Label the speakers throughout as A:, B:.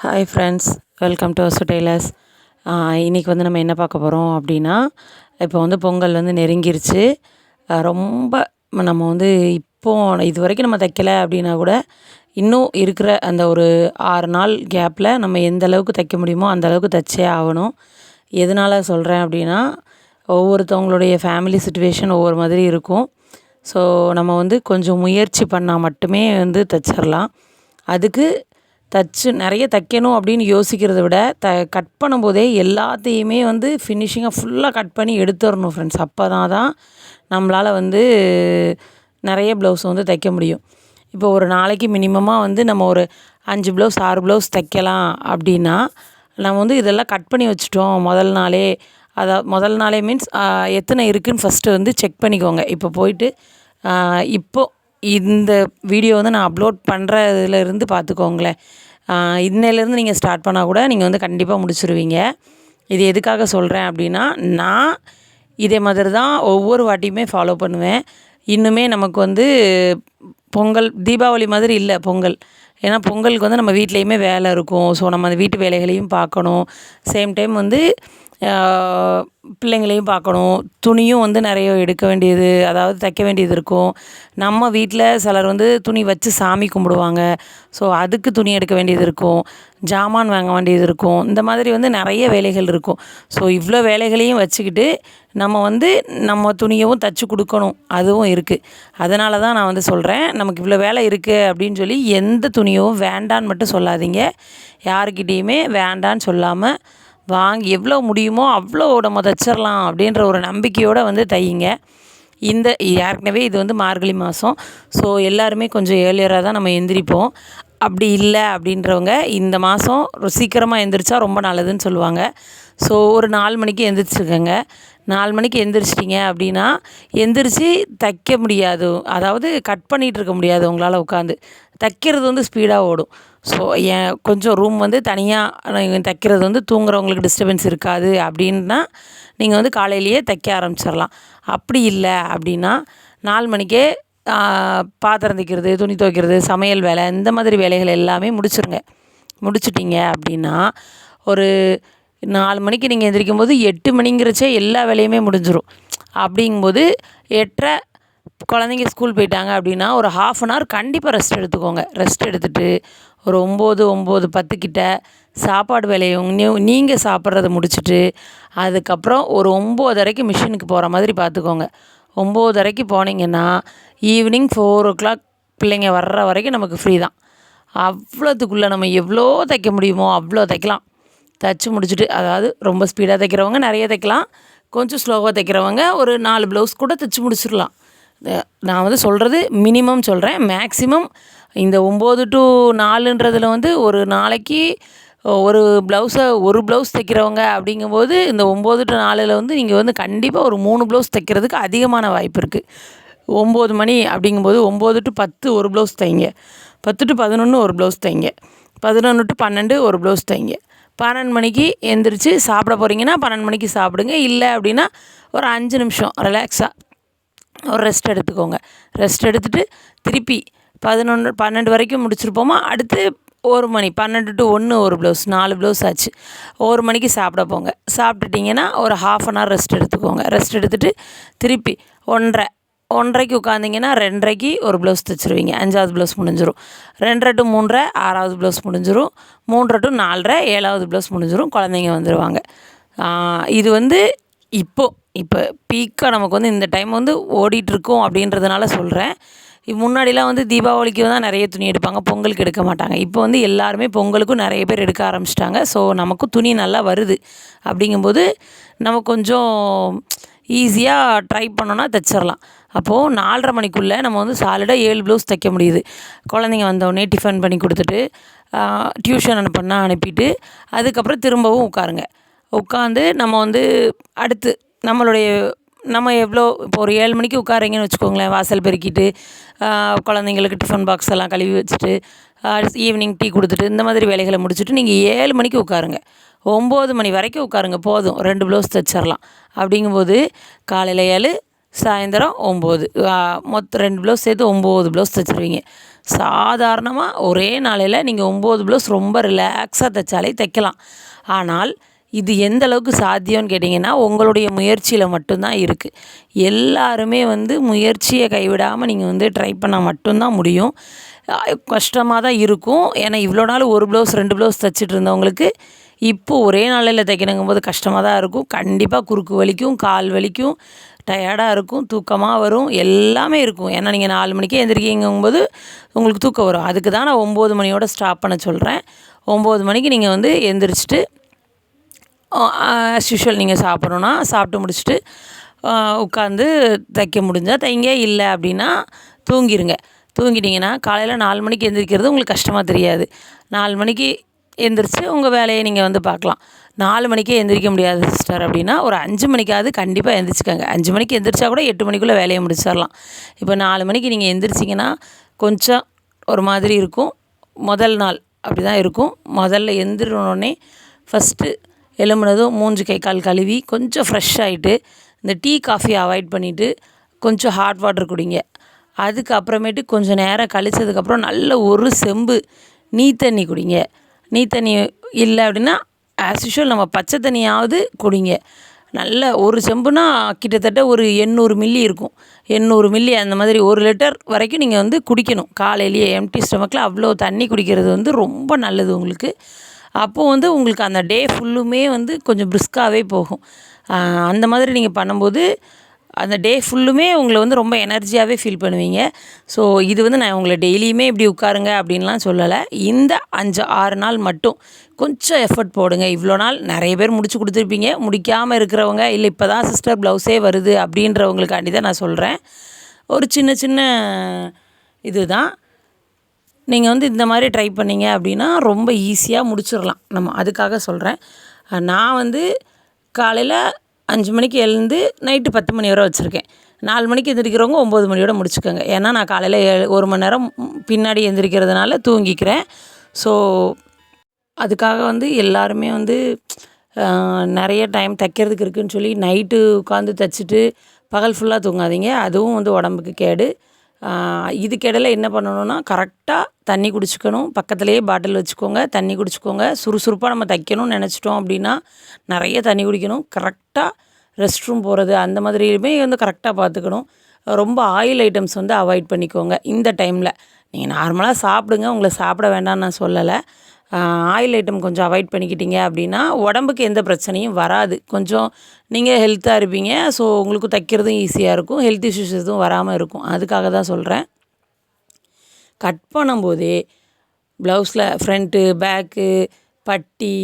A: Hi friends, welcome to Asu tailors. இன்றைக்கி வந்து நம்ம என்ன பார்க்க போகிறோம் அப்படின்னா, இப்போ வந்து பொங்கல் வந்து நெருங்கிருச்சு. ரொம்ப நம்ம வந்து இது வரைக்கும் நம்ம தைக்கலை அப்படின்னா கூட, இன்னும் இருக்கிற அந்த ஒரு 6 நாள் கேப்பில் நம்ம எந்த அளவுக்கு தைக்க முடியுமோ அந்த அளவுக்கு தைச்சே ஆகணும். எதனால் சொல்கிறேன் அப்படின்னா, ஒவ்வொருத்தவங்களுடைய ஃபேமிலி சுச்சுவேஷன் ஒவ்வொரு மாதிரி இருக்கும். ஸோ நம்ம வந்து கொஞ்சம் முயற்சி பண்ணால் மட்டுமே வந்து தைச்சிடலாம். அதுக்கு நிறைய தைக்கணும் அப்படின்னு யோசிக்கிறத விட, கட் பண்ணும்போதே எல்லாத்தையுமே வந்து ஃபினிஷிங்காக ஃபுல்லாக கட் பண்ணி எடுத்துடணும் ஃப்ரெண்ட்ஸ். அப்போதான் நம்மளால் வந்து நிறைய ப்ளவுஸ் வந்து தைக்க முடியும். இப்போ ஒரு நாளைக்கு மினிமமாக வந்து நம்ம ஒரு 5 ப்ளவுஸ் 6 ப்ளவுஸ் தைக்கலாம் அப்படின்னா, நம்ம வந்து இதெல்லாம் கட் பண்ணி வச்சுட்டோம் முதல் நாளே. முதல் நாளே மீன்ஸ் எத்தனை இருக்குதுன்னு ஃபஸ்ட்டு வந்து செக் பண்ணிக்கோங்க. இப்போ போயிட்டு இப்போது இந்த வீடியோ வந்து நான் அப்லோட் பண்ணுற இதிலேருந்து பார்த்துக்கோங்களேன். இன்னையிலேருந்து நீங்கள் ஸ்டார்ட் பண்ணால் கூட நீங்கள் வந்து கண்டிப்பாக முடிச்சிருவீங்க. இது எதுக்காக சொல்கிறேன் அப்படின்னா, நான் இதே மாதிரி தான் ஒவ்வொரு வாட்டியுமே ஃபாலோ பண்ணுவேன். இன்னுமே நமக்கு வந்து பொங்கல் தீபாவளி மாதிரி இல்லை பொங்கல். ஏன்னா பொங்கலுக்கு வந்து நம்ம வீட்லேயுமே வேலை இருக்கும். ஸோ நம்ம அந்த வீட்டு வேலைகளையும் பார்க்கணும். சேம் டைம் வந்து பிள்ளைங்களையும் பார்க்கணும். துணியும் வந்து நிறைய எடுக்க வேண்டியது, அதாவது தைக்க வேண்டியது இருக்கும். நம்ம வீட்டில் சிலர் வந்து துணி வச்சு சாமி கும்பிடுவாங்க. ஸோ அதுக்கு துணி எடுக்க வேண்டியது இருக்கும். ஜாமான் வாங்க வேண்டியது இருக்கும். இந்த மாதிரி வந்து நிறைய வேலைகள் இருக்கும். ஸோ இவ்வளோ வேலைகளையும் வச்சுக்கிட்டு நம்ம வந்து நம்ம துணியவும் தைச்சி கொடுக்கணும், அதுவும் இருக்குது. அதனால தான் நான் வந்து சொல்கிறேன், நமக்கு இவ்வளோ வேலை இருக்குது அப்படின்னு சொல்லி எந்த துணியும் வேண்டான்னு மட்டும் சொல்லாதீங்க. யாருக்கிட்டேயுமே வேண்டான்னு சொல்லாமல் வாங்கி எவ்வளோ முடியுமோ அவ்வளோ நம்ம தைச்சிடலாம் அப்படின்ற ஒரு நம்பிக்கையோடு வந்து தையுங்க. ஏற்கனவே இது வந்து மார்கழி மாதம். ஸோ எல்லாருமே கொஞ்சம் ஏர்லியராக தான் நம்ம எந்திரிப்போம். அப்படி இல்லை அப்படின்றவங்க இந்த மாதம் சீக்கிரமாக எந்திரிச்சா ரொம்ப நல்லதுன்னு சொல்லுவாங்க. ஸோ ஒரு 4 மணிக்கு எந்திரிச்சிருக்கங்க. 4 மணிக்கு எந்திரிச்சிட்டிங்க அப்படின்னா, எந்திரிச்சு தைக்க முடியாது, அதாவது கட் பண்ணிகிட்டு இருக்க முடியாது உங்களால் உட்காந்து. தைக்கிறது வந்து ஸ்பீடாக ஓடும். ஸோ கொஞ்சம் ரூம் வந்து தனியாக தைக்கிறது வந்து தூங்குறவங்களுக்கு டிஸ்டர்பன்ஸ் இருக்காது அப்படின்னா, நீங்கள் வந்து காலையிலேயே தைக்க ஆரம்பிச்சிடலாம். அப்படி இல்லை அப்படின்னா 4 மணிக்கே பாத்திரம் தைக்கிறது, துணி துவைக்கிறது, சமையல் வேலை, இந்த மாதிரி வேலைகள் எல்லாமே முடிச்சிட்டிங்க அப்படின்னா, ஒரு 4 மணிக்கு நீங்கள் எந்திரிக்கும்போது 8 மணிங்கிறச்சே எல்லா வேலையுமே முடிஞ்சிடும். அப்படிங்கும்போது 8:30 குழந்தைங்க ஸ்கூல் போயிட்டாங்க அப்படின்னா, ஒரு 1/2 hour கண்டிப்பாக ரெஸ்ட் எடுத்துக்கோங்க. ரெஸ்ட் எடுத்துகிட்டு ஒரு 9:10 கிட்ட சாப்பாடு வேலையை நீங்கள் சாப்பிட்றத முடிச்சுட்டு, அதுக்கப்புறம் ஒரு 9:30க்கு மிஷினுக்கு போகிற மாதிரி பார்த்துக்கோங்க. 9:30க்கு போனீங்கன்னா ஈவினிங் 4 பிள்ளைங்க வர்ற வரைக்கும் நமக்கு ஃப்ரீ தான். அவ்வளோத்துக்குள்ளே நம்ம எவ்வளோ தைக்க முடியுமோ அவ்வளோ தைக்கலாம். தைச்சி முடிச்சுட்டு, அதாவது ரொம்ப ஸ்பீடாக தைக்கிறவங்க நிறைய தைக்கலாம். கொஞ்சம் ஸ்லோவாக தைக்கிறவங்க ஒரு 4 ப்ளவுஸ் கூட தைச்சி முடிச்சிடலாம். நான் வந்து சொல்கிறது மினிமம் சொல்கிறேன். மேக்ஸிமம் இந்த 9 to 4ன்றதில் வந்து ஒரு நாளைக்கு ஒரு ப்ளவுஸ் தைக்கிறவங்க அப்படிங்கும்போது, இந்த 9 to 4ல் வந்து நீங்கள் வந்து கண்டிப்பாக ஒரு 3 ப்ளவுஸ் தைக்கிறதுக்கு அதிகமான வாய்ப்பு இருக்குது. 9 மணி அப்படிங்கும்போது 9 to 10 ஒரு ப்ளவுஸ் தைங்க. 10 to 11 ஒரு ப்ளவுஸ் தைங்க. 11 to 12 ஒரு ப்ளவுஸ் தைங்க. 12 மணிக்கு எந்திரிச்சு சாப்பிட போகிறீங்கன்னா 12 மணிக்கு சாப்பிடுங்க. இல்லை அப்படின்னா ஒரு 5 நிமிஷம் ரிலாக்ஸாக ஒரு ரெஸ்ட் எடுத்துக்கோங்க. ரெஸ்ட் எடுத்துகிட்டு திருப்பி 12 வரைக்கும் முடிச்சிருப்போமா, அடுத்து 1 மணி 12 to 1 ஒரு ப்ளவுஸ், 4 ப்ளவுஸ் ஆச்சு. 1 மணிக்கு சாப்பிட போங்க. சாப்பிட்டுட்டிங்கன்னா ஒரு 1/2 hour ரெஸ்ட் எடுத்துக்கோங்க. ரெஸ்ட் எடுத்துகிட்டு திருப்பி 1:30க்கு உட்காந்திங்கன்னா 2:30க்கு ஒரு ப்ளவுஸ் தைச்சிருவீங்க. 5வது ப்ளவுஸ் முடிஞ்சிடும். 2:30 to 3:30 6வது ப்ளவுஸ் முடிஞ்சிடும். 3:30 to 4:30 7வது ப்ளவுஸ் முடிஞ்சிடும். குழந்தைங்க வந்துடுவாங்க. இது வந்து இப்போ பீக்காக நமக்கு வந்து இந்த டைம் வந்து ஓடிட்டுருக்கோம் அப்படின்றதுனால சொல்கிறேன். முன்னாடிலாம் வந்து தீபாவளிக்கு தான் நிறைய துணி எடுப்பாங்க, பொங்கலுக்கு எடுக்க மாட்டாங்க. இப்போ வந்து எல்லாருமே பொங்கலுக்கும் நிறைய பேர் எடுக்க ஆரம்பிச்சிட்டாங்க. ஸோ நமக்கும் துணி நல்லா வருது. அப்படிங்கும்போது நம்ம கொஞ்சம் ஈஸியாக ட்ரை பண்ணோன்னா தைச்சிடலாம். அப்போது 4:30 மணிக்குள்ளே நம்ம வந்து சாலிடாக 7 ப்ளவுஸ் தைக்க முடியுது. குழந்தைங்க வந்தோடனே டிஃபன் பண்ணி கொடுத்துட்டு, டியூஷன் அனுப்பிட்டு அதுக்கப்புறம் திரும்பவும் உட்காந்து நம்ம வந்து அடுத்து நம்ம எவ்வளோ இப்போ ஒரு 7 மணிக்கு உட்காரீங்கன்னு வச்சுக்கோங்களேன். வாசல் பெருக்கிட்டு, குழந்தைங்களுக்கு டிஃபன் பாக்ஸ் எல்லாம் கழுவி வச்சுட்டு, ஈவினிங் டீ கொடுத்துட்டு, இந்த மாதிரி வேலைகளை முடிச்சுட்டு நீங்கள் 7 மணிக்கு உட்காருங்க. 9 மணி வரைக்கும் உட்காருங்க, போதும். 2 ப்ளவுஸ் தைச்சிடலாம். அப்படிங்கும்போது காலையில் 7, சாயந்தரம் 9, மொத்தம் 2 ப்ளவுஸ் சேர்த்து 9 ப்ளவுஸ் தைச்சிருவீங்க. சாதாரணமாக ஒரே நாளையில் நீங்கள் 9 ப்ளவுஸ் ரொம்ப ரிலாக்ஸாக தைச்சாலே தைக்கலாம். ஆனால் இது எந்த அளவுக்கு சாத்தியம்னு கேட்டிங்கன்னா, உங்களுடைய முயற்சியில் மட்டும்தான் இருக்குது. எல்லாருமே வந்து முயற்சியை கைவிடாமல் நீங்கள் வந்து ட்ரை பண்ணால் மட்டும்தான் முடியும். கஷ்டமாக தான் இருக்கும். ஏன்னா இவ்வளோ நாள் 1 ப்ளவுஸ் 2 ப்ளவுஸ் தைச்சிட்டு இருந்தவங்களுக்கு இப்போ ஒரே நாளையில் தைக்கணுங்கும்போது கஷ்டமாக தான் இருக்கும். கண்டிப்பாக குறுக்கு வலிக்கும், கால் வலிக்கும், டயர்டாக இருக்கும், தூக்கமாக வரும், எல்லாமே இருக்கும். ஏன்னா நீங்கள் 4 மணிக்கே எழுந்திரிக்கிங்கும்போது உங்களுக்கு தூக்கம் வரும். அதுக்கு தான் நான் 9 மணியோட ஸ்டாப் பண்ண சொல்கிறேன். 9 மணிக்கு நீங்கள் வந்து எந்திரிச்சிட்டு ஆஸ் யூஷுவல் நீங்கள் சாப்பிட்ணுன்னா சாப்பிட்டு முடிச்சுட்டு உட்காந்து தைக்க முடிஞ்சால் தைங்க, இல்லை அப்படின்னா தூங்கிடுங்க. தூங்கிட்டிங்கன்னா காலையில் 4 மணிக்கு எந்திரிக்கிறது உங்களுக்கு கஷ்டமாக தெரியாது. 4 மணிக்கு எந்திரிச்சு உங்கள் வேலையை நீங்கள் வந்து பார்க்கலாம். 4 மணிக்கே எந்திரிக்க முடியாது சிஸ்டர் அப்படின்னா ஒரு 5 மணிக்காவது கண்டிப்பாக எந்திரிச்சிக்கோங்க. 5 மணிக்கு எந்திரிச்சா கூட 8 மணிக்குள்ளே வேலையை முடிச்சிடலாம். இப்போ 4 மணிக்கு நீங்கள் எந்திரிச்சிங்கன்னா கொஞ்சம் ஒரு மாதிரி இருக்கும். முதல் நாள் அப்படி தான் இருக்கும். முதல்ல எந்திரினோடனே ஃபஸ்ட்டு எழும்புனதும் மூஞ்சி கை கால் கழுவி கொஞ்சம் ஃப்ரெஷ் ஆகிட்டு இந்த டீ காஃபி அவாய்ட் பண்ணிவிட்டு கொஞ்சம் ஹாட் வாட்டர் குடிங்க. அதுக்கப்புறமேட்டு கொஞ்சம் நேரம் கழிச்சதுக்கப்புறம் நல்ல ஒரு செம்பு நீத்தண்ணி குடிங்க. நீத்தண்ணி இல்லை அப்படின்னா ஆஸ் யூஷுவல் நம்ம பச்சை தண்ணியாவது குடிங்க. நல்ல ஒரு செம்புனா கிட்டத்தட்ட ஒரு 800 மில்லி இருக்கும். 800 மில்லி அந்த மாதிரி 1 லிட்டர் வரைக்கும் நீங்கள் வந்து குடிக்கணும். காலையிலேயே எம்டி ஸ்டொமக்கில் அவ்வளோ தண்ணி குடிக்கிறது வந்து ரொம்ப நல்லது உங்களுக்கு. அப்போது வந்து உங்களுக்கு அந்த டே ஃபுல்லுமே வந்து கொஞ்சம் பிரிஸ்காகவே போகும். அந்த மாதிரி நீங்கள் பண்ணும்போது அந்த டே ஃபுல்லுமே உங்களை வந்து ரொம்ப எனர்ஜியாகவே ஃபீல் பண்ணுவீங்க. ஸோ இது வந்து நான் உங்களை டெய்லியுமே இப்படி உட்காருங்க அப்படின்லாம் சொல்லலை. இந்த 5-6 நாள் மட்டும் கொஞ்சம் எஃபர்ட் போடுங்க. இவ்வளோ நாள் நிறைய பேர் முடிச்சு கொடுத்துருப்பீங்க. முடிக்காமல் இருக்கிறவங்க, இல்லை இப்போ தான் சிஸ்டர் ப்ளவுஸே வருது அப்படின்றவங்களுக்காண்டி தான் நான் சொல்கிறேன். ஒரு சின்ன சின்ன இது தான். நீங்கள் வந்து இந்த மாதிரி ட்ரை பண்ணிங்க அப்படின்னா ரொம்ப ஈஸியாக முடிச்சிடலாம். நம்ம அதுக்காக சொல்கிறேன். நான் வந்து காலையில் 5 மணிக்கு எழுந்து நைட்டு 10 மணி வரை வச்சுருக்கேன். 4 மணிக்கு எந்திரிக்கிறவங்க 9 மணியோட முடிச்சுக்கோங்க. ஏன்னா நான் காலையில் 1 மணி நேரம் பின்னாடி எந்திரிக்கிறதுனால தூங்கிக்கிறேன். ஸோ அதுக்காக வந்து எல்லாருமே வந்து நிறைய டைம் தைக்கிறதுக்கு இருக்குதுன்னு சொல்லி நைட்டு உட்காந்து தைச்சிட்டு பகல் ஃபுல்லாக தூங்காதீங்க. அதுவும் வந்து உடம்புக்கு கேடு. இதுக்கிடையில என்ன பண்ணணுன்னா கரெக்டாக தண்ணி குடிச்சிக்கணும். பக்கத்துலேயே பாட்டில் வச்சுக்கோங்க, தண்ணி குடிச்சிக்கோங்க. சுறுசுறுப்பாக நம்ம தைக்கணும்னு நினச்சிட்டோம் அப்படின்னா நிறைய தண்ணி குடிக்கணும். கரெக்டாக ரெஸ்ட் ரூம் போகிறது அந்த மாதிரியுமே வந்து கரெக்டாக பார்த்துக்கணும். ரொம்ப ஆயில் ஐட்டம்ஸ் வந்து அவாய்ட் பண்ணிக்கோங்க இந்த டைமில். நீங்கள் நார்மலாக சாப்பிடுங்க, உங்களை சாப்பிட வேண்டாம்னு நான் சொல்லலை. ஆயில் ஐட்டம் கொஞ்சம் அவாய்ட் பண்ணிக்கிட்டீங்க அப்படின்னா உடம்புக்கு எந்த பிரச்சனையும் வராது. கொஞ்சம் நீங்கள் ஹெல்த்தாக இருப்பீங்க. ஸோ உங்களுக்கு தைக்கிறதும் ஈஸியாக இருக்கும். ஹெல்த் இஷ்யூஸ் எதுவும் வராமல் இருக்கும். அதுக்காக தான் சொல்கிறேன். கட் பண்ணும்போதே ப்ளவுஸில் ஃப்ரண்ட்டு, பேக்கு, பட்டி,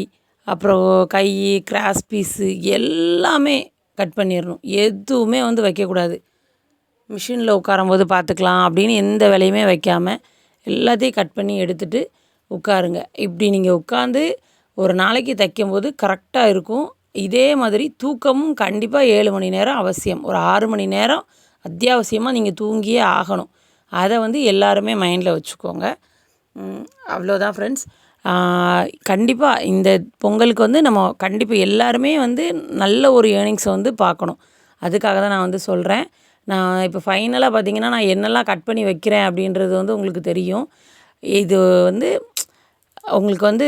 A: அப்புறம் கை, கிராஸ் பீஸு எல்லாமே கட் பண்ணிடணும். எதுவுமே வந்து வைக்கக்கூடாது. மிஷினில் உட்காரும்போது பார்த்துக்கலாம் அப்படின்னு எந்த வேலையுமே வைக்காமல் எல்லாத்தையும் கட் பண்ணி எடுத்துகிட்டு உட்காருங்க. இப்படி நீங்கள் உட்காந்து ஒரு நாளைக்கு தைக்கும்போது கரெக்டாக இருக்கும். இதே மாதிரி தூக்கமும் கண்டிப்பாக 7 மணி நேரம் அவசியம். ஒரு 6 மணி நேரம் அத்தியாவசியமாக நீங்கள் தூங்கியே ஆகணும். அதை வந்து எல்லாருமே மைண்டில் வச்சுக்கோங்க. அவ்வளோதான் ஃப்ரெண்ட்ஸ். கண்டிப்பாக இந்த பொங்கலுக்கு வந்து நம்ம கண்டிப்பாக எல்லாருமே வந்து நல்ல ஒரு ஏர்னிங்ஸை வந்து பார்க்கணும். அதுக்காக தான் நான் வந்து சொல்கிறேன். நான் இப்போ ஃபைனலாக பார்த்திங்கன்னா நான் என்னெல்லாம் கட் பண்ணி வைக்கிறேன் அப்படின்றது வந்து உங்களுக்கு தெரியும். இது வந்து உங்களுக்கு வந்து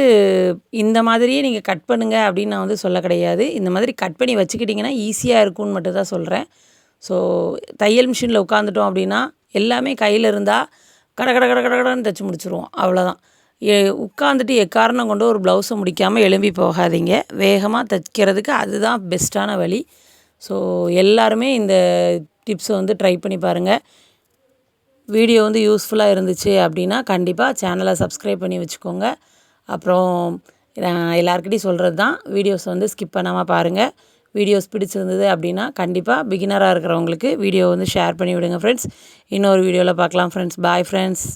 A: இந்த மாதிரியே நீங்கள் கட் பண்ணுங்க அப்படின்னு நான் வந்து சொல்ல கிடையாது. இந்த மாதிரி கட் பண்ணி வச்சுக்கிட்டிங்கன்னா ஈஸியாக இருக்கும்னு மட்டும் தான் சொல்கிறேன். ஸோ தையல் மிஷினில் உட்காந்துட்டோம் அப்படின்னா எல்லாமே கையில் இருந்தால் கட கட கட கட கடன்னு தைச்சி முடிச்சுருவோம். அவ்வளோதான். உட்காந்துட்டு எக்காரணம் கொண்டு ஒரு ப்ளவுஸை முடிக்காமல் எழும்பி போகாதீங்க. வேகமாக தைக்கிறதுக்கு அதுதான் பெஸ்ட்டான வழி. ஸோ எல்லாருமே இந்த டிப்ஸை வந்து ட்ரை பண்ணி பாருங்கள். வீடியோ வந்து யூஸ்ஃபுல்லாக இருந்துச்சு அப்படின்னா கண்டிப்பாக சேனலை சப்ஸ்கிரைப் பண்ணி வச்சுக்கோங்க. அப்புறம் எல்லாருக்கிட்டையும் சொல்கிறது தான், வீடியோஸ் வந்து ஸ்கிப் பண்ணாமல் பாருங்கள். வீடியோஸ் பிடிச்சிருந்தது அப்படின்னா கண்டிப்பாக பிகினராக இருக்கிறவங்களுக்கு வீடியோ வந்து ஷேர் பண்ணி விடுங்க ஃப்ரெண்ட்ஸ். இன்னொரு வீடியோவில் பார்க்கலாம் ஃப்ரெண்ட்ஸ். Bye friends.